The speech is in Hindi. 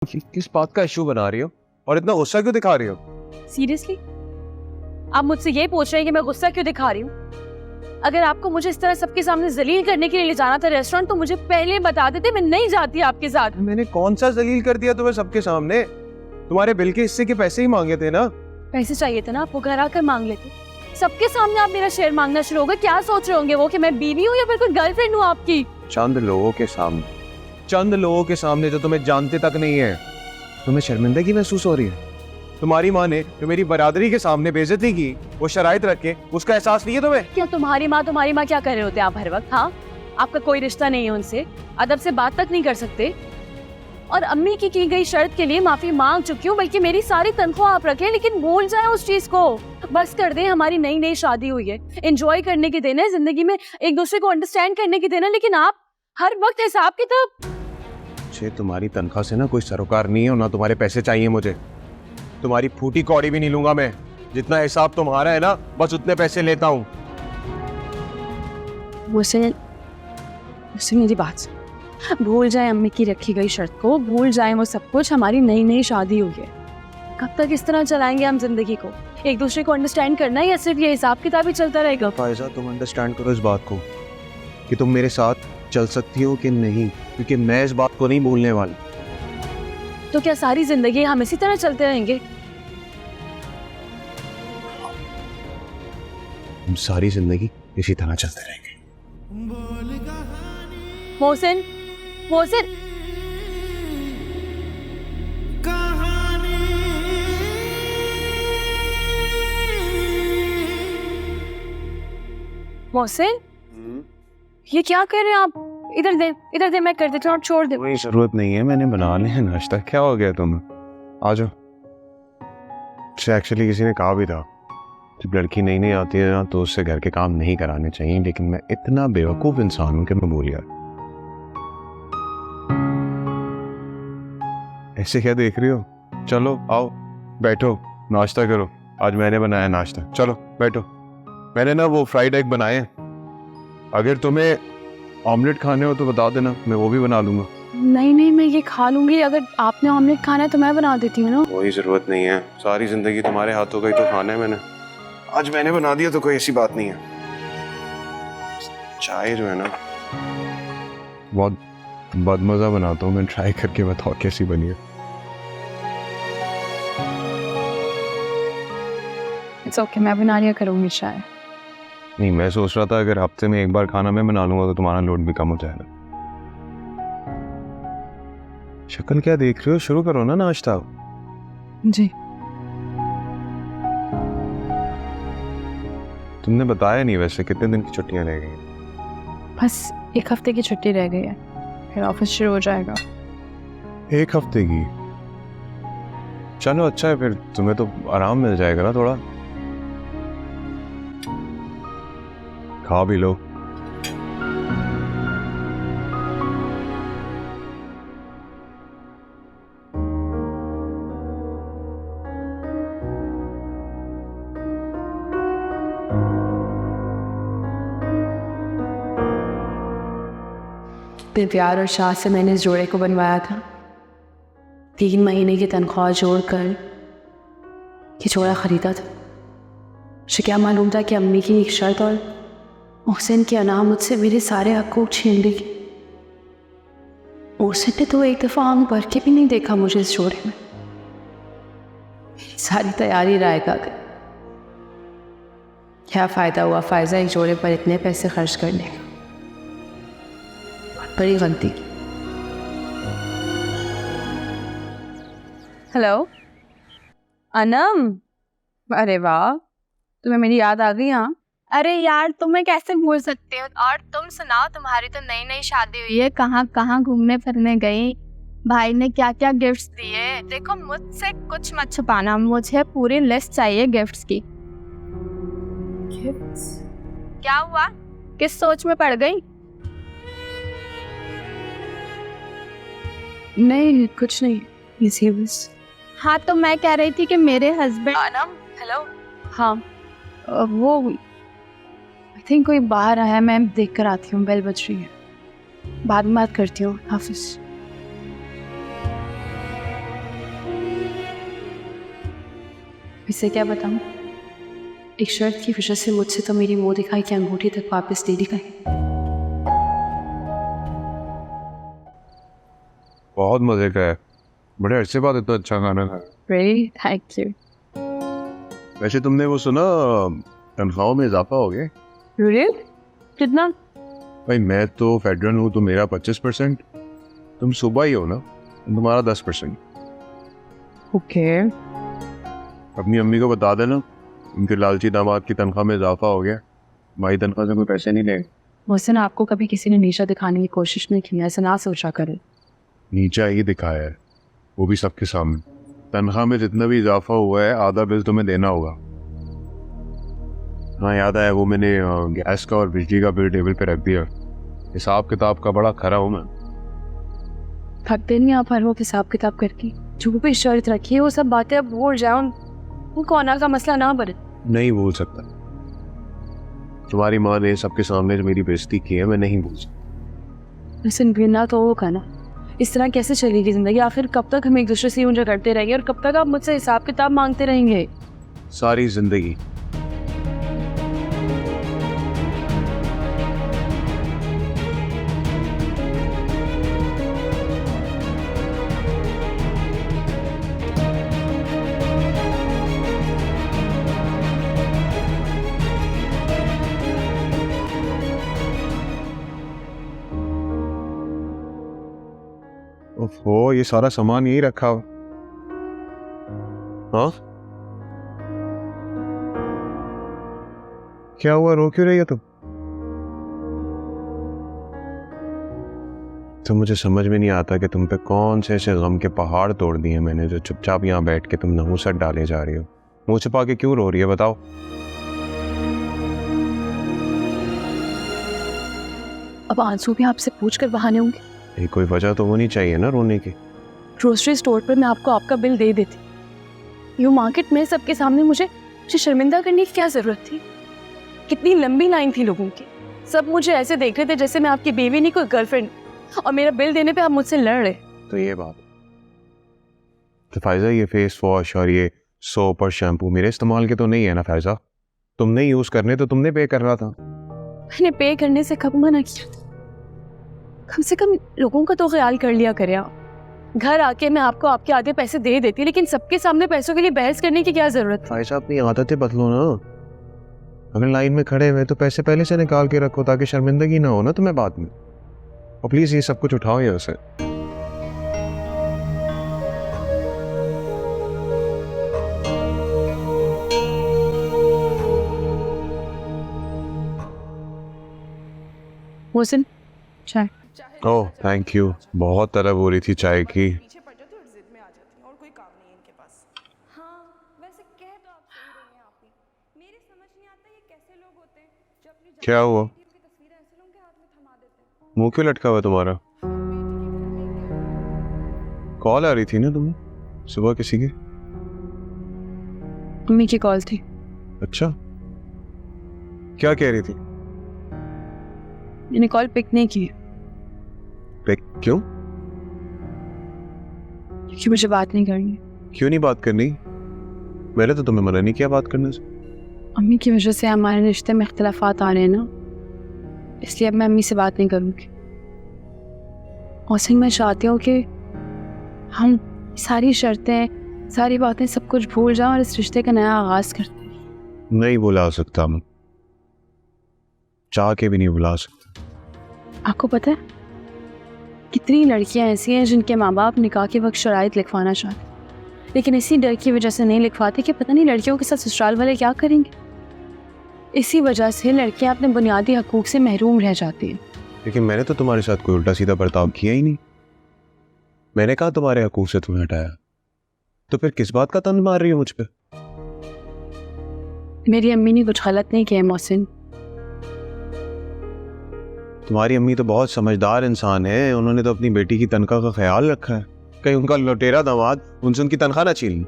किस बात का इशू बना रही हो और इतना गुस्सा क्यों दिखा रही हो? सीरियसली आप मुझसे ये पूछ रहे हैं कि मैं गुस्सा क्यों दिखा रही हूँ? अगर आपको मुझे इस तरह सबके सामने जलील करने के लिए ले जाना था रेस्टोरेंट तो मुझे पहले बता देते, मैं नहीं जाती आपके साथ। मैंने कौन सा जलील कर दिया तुम्हें सबके सामने? तुम्हारे बिल के हिस्से के पैसे ही मांगे थे ना। पैसे चाहिए थे ना, आपको घर आकर मांग लेते। सबके सामने आप मेरा शेयर मांगना शुरू हो गए। क्या सोच रहे होंगे वो कि मैं बीवी हूँ या फिर कोई गर्लफ्रेंड हूँ आपकी? चंद लोगों के सामने जो तुम्हें जानते तक नहीं है, तुम्हें शर्मिंदगी महसूस हो रही है? तुम्हारी माँ ने जो मेरी बरादरी के सामने बेइज्जती की, वो शराइत रख के, उसका एहसास नहीं है तुम्हें? क्या तुम्हारी माँ क्या कर रहे होते आप हर वक्त? हाँ, आपका कोई रिश्ता नहीं है उनसे, अदब से बात तक नहीं कर सकते। और अम्मी की गई शर्त के लिए माफी मांग चुकी हूँ, बल्कि मेरी सारी तनख्वाह आप रखें, लेकिन भूल जाए उस चीज को। बस कर दें, हमारी नई नई शादी हुई है, एंजॉय करने की देना है, जिंदगी में एक दूसरे को अंडरस्टैंड करने की देना, लेकिन आप हर वक्त हिसाब किताब। मुझे तुम्हारी तनख्वाह से ना कोई सरोकार नहीं है और ना तुम्हारे पैसे चाहिए मुझे। तुम्हारी फूटी कौड़ी भी नहीं लूंगा मैं। जितना हिसाब तुम्हारा है ना, बस उतने पैसे लेता हूँ। मुझसे मेरी बात भूल जाए, अम्मी की रखी गई शर्त को भूल जाए, वो सब कुछ। हमारी नई नई शादी हुई है, कब तक इस तरह चलाएंगे हम जिंदगी को? एक दूसरे को अंडरस्टैंड करना है या सिर्फ ये हिसाब किताब ही चलता रहेगा? फायजा, तुम अंडरस्टैंड करो इस बात को कि तुम मेरे साथ चल सकती हो कि नहीं, क्योंकि मैं इस बात को नहीं भूलने वाला। तो क्या सारी जिंदगी हम इसी तरह चलते रहेंगे? हम सारी जिंदगी इसी तरह चलते रहेंगे। मोहसिन, मोहसिन, मोहसिन, ये क्या कर रहे हैं आप? इधर दे, मैं कर देती हूँ, छोड़ दे। कोई जरूरत नहीं है, मैंने बना लिया नाश्ता। क्या हो गया तुम्हें? आ जाओ। एक्चुअली किसी ने कहा भी था, जब लड़की नई नई आती है ना तो उससे घर के काम नहीं कराने चाहिए, लेकिन मैं इतना बेवकूफ इंसान हूं कि मैं भूल गया। ऐसे क्या देख रही हो? चलो आओ, बैठो, नाश्ता करो। आज मैंने बनाया नाश्ता, चलो बैठो। मैंने ना वो फ्राइड एग बनाए हैं, अगर तुम्हें ऑमलेट खाने हो तो बता देना, मैं वो भी बना लूंगा। नहीं, मैं ये खा लूंगी। अगर आपने ऑमलेट खाना है तो मैं बना देती हूँ ना। कोई जरूरत नहीं है, सारी जिंदगी तुम्हारे हाथों का ही तो खाना है। मैंने आज मैंने बना दिया तो कोई ऐसी बात नहीं है। चाय जो है ना, बहुत बदमजा बनाता हूँ मैं। ट्राई करके बताओ कैसी बनी है। इट्स ओके, मैं बना लिया करूंगी चाय। नहीं, मैं सोच रहा था अगर हफ्ते में एक बार खाना मैं बना लूंगा तो तुम्हारा लोड भी कम हो जाएगा। शक्ल क्या देख रहे हो? शुरू करो ना नाश्ता। जी। तुमने बताया नहीं वैसे कितने दिन की छुट्टियां रह गई? बस एक हफ्ते की छुट्टी रह गई है, फिर ऑफिस शुरू हो जाएगा। एक हफ्ते की? चलो अच्छा है, फिर तुम्हें तो आराम मिल जाएगा ना थोड़ा। खा भी लो। इतने प्यार और शाह से मैंने इस जोड़े को बनवाया था। 3 महीने की तनख्वाह जोड़कर ये जोड़ा खरीदा था। मुझे क्या मालूम था कि अम्मी की एक शर्त और मोहसिन की अना मुझसे मेरे सारे हकूक छीन लेगी। मोहसिन ने तो एक दफ़ा आंख भर के भी नहीं देखा मुझे इस जोड़े में। सारी तैयारी राय का गई। क्या फ़ायदा हुआ फायजा एक जोड़े पर इतने पैसे खर्च करने का? बड़ी गलती की। हेलो अनम, अरे वाह, तुम्हें मेरी याद आ गई? हाँ। अरे यार, तुम्हें कैसे भूल सकते हो। और तुम सुनाओ, तुम्हारी तो नई नई शादी हुई है, कहाँ कहाँ घूमने फिरने गई, भाई ने क्या क्या गिफ्ट्स दिए? देखो, मुझसे कुछ मत छुपाना, मुझे पूरी लिस्ट चाहिए गिफ्ट्स की। गिफ्ट्स? क्या हुआ, किस सोच में पड़ गई? नहीं कुछ नहीं, इसी बस। हाँ, तो मैं कह रही थी कि मेरे हस्बैंड। अनम, हेलो। हाँ, वो आई थिंक कोई बाहर आया है, मैं देख कर आती हूँ, बेल बज रही है। बाद में बात करती हूँ, हाफिज। इसे क्या बताऊं? एक शर्त की वजह से मुझसे तो मेरी मुंह दिखाई की अंगूठी तक वापस दे दी गई। बहुत मजे का है, बड़े अरसे बाद इतना अच्छा खाना खाया। Really? Thank you. वैसे तुमने वो सुना तनख्वाहों में इजाफा हो गया? Really? कितना? भाई मैं तो फेडरल हूँ तो मेरा 25%, तुम सुबह ही हो ना, तुम्हारा 10%। ओके। अपनी अम्मी को बता देना उनके लालची दामाद की तनख्वाह में इजाफा हो गया, भाई तनख्वाह से कोई पैसे नहीं लेंगे। मोहसिन, आपको कभी किसी ने नीचा दिखाने की कोशिश नहीं की, ऐसा ना सोचा करें। नीचा ही दिखाया है, वो भी सबके सामने। तनख्वाह में जितना भी इजाफा हुआ है आधा बिल तुम्हें देना होगा। हाँ याद आया, वो मैंने गैस का और बिजली का बिल टेबल पे रख दिया। हिसाब किताब का बड़ा खरा हूँ मैं। थकते नहीं आप हर वो हिसाब किताब करके? जो भी शर्त रखी है वो सब बातें अब भूल जाओ, वो कोना का मसला ना बने। नहीं भूल सकता, तुम्हारी माँ ने सबके सामने जो मेरी बेइज्जती की है मैं नहीं भूल सकता। लेकिन गिरना तो होगा ना, इस तरह कैसे चलेगी जिंदगी? आखिर कब तक हम एक दूसरे से यूं झगड़ते रहेंगे और कब तक आप मुझसे हिसाब किताब मांगते रहेंगे? सारी जिंदगी। ओहो, ये सारा सामान यही रखा हो? हाँ क्या हुआ, रो क्यों रही है तुम? तो मुझे समझ में नहीं आता कि तुम पे कौन से ऐसे गम के पहाड़ तोड़ दिए मैंने, जो चुपचाप यहाँ बैठ के तुम नहुसत डाले जा रही हो। मुंह छिपा के क्यों रो रही है बताओ? अब आंसू भी आपसे पूछ कर बहाने होंगे? ये कोई वजह तो होनी चाहिए ना रोने की। ग्रोसरी स्टोर पर मैं आपको आपका बिल दे देती। यूं मार्केट में सबके सामने मुझे शर्मिंदा करने की क्या जरूरत थी? कितनी लंबी लाइन थी लोगों की, सब मुझे ऐसे देख रहे थे जैसे मैं आपकी बेबी नहीं कोई गर्लफ्रेंड, और मेरा बिल देने पे आप मुझसे लड़ रहे। तो ये बात तो फायजा, ये फेस वॉश और ये सोप और शैम्पू मेरे इस्तेमाल के तो नहीं है ना फायजा? तुमने यूज करने तो तुमने पे करना था। मैंने पे करने से कब मना किया? कम से कम लोगों का तो ख्याल कर लिया करे आप। घर आके मैं आपको आपके आधे पैसे दे देती, लेकिन सबके सामने पैसों के लिए बहस करने की क्या जरूरत थी? फायजा अपनी आदतें बदलो ना। अगर लाइन में खड़े हुए तो पैसे पहले से निकाल के रखो ताकि शर्मिंदगी ना हो ना तुम्हें बाद में। और प्लीज ये सब कुछ उठाओ यहाँ से। मोहसिन, चाय। ओह थैंक यू, बहुत तलब हो रही थी चाय की। क्या हुआ, मुंह क्यों लटका हुआ तुम्हारा? कॉल आ रही थी ना तुम्हें सुबह किसी की? मम्मी की कॉल थी। अच्छा, क्या कह रही थी? मैंने कॉल पिक नहीं की क्यों? क्योंकि मुझे बात नहीं करनी। क्यों नहीं बात करनी? मैंने तो तुम्हें मना नहीं किया बात करने से। अम्मी की वजह से हमारे रिश्ते में इख्तिलाफात आ रहे हैं ना, इसलिए अब मैं अम्मी से बात नहीं करूँगी। और मैं चाहती हूँ कि हम सारी शर्तें, सारी बातें, सब कुछ भूल जाओ और इस रिश्ते का नया आगाज करते हैं। नहीं बुला सकता मैं, चाह के भी नहीं बुला सकता। आपको पता है कितनी लड़कियां ऐसी हैं जिनके माँ बाप निकाह के वक्त शराइत लिखवाना चाहते, लेकिन इसी डर की वजह से नहीं लिखवाते कि पता नहीं लड़कियों के साथ ससुराल वाले क्या करेंगे। इसी वजह से लड़कियां अपने बुनियादी हकूक से महरूम रह जाती हैं। लेकिन मैंने तो तुम्हारे साथ कोई उल्टा सीधा बर्ताव किया ही नहीं। मैंने कहा तुम्हारे हकूक से तुम्हें हटाया, तो फिर किस बात का तंज मार रही हो मुझ पे? मेरी अम्मी ने कुछ गलत नहीं किया मोहसिन। तुम्हारी अम्मी तो बहुत समझदार इंसान है, उन्होंने तो अपनी बेटी की तनख्वाह का ख्याल रखा है। कहीं उनका लुटेरा दामाद उनसे उनकी तनख्वाह ना छीन ली।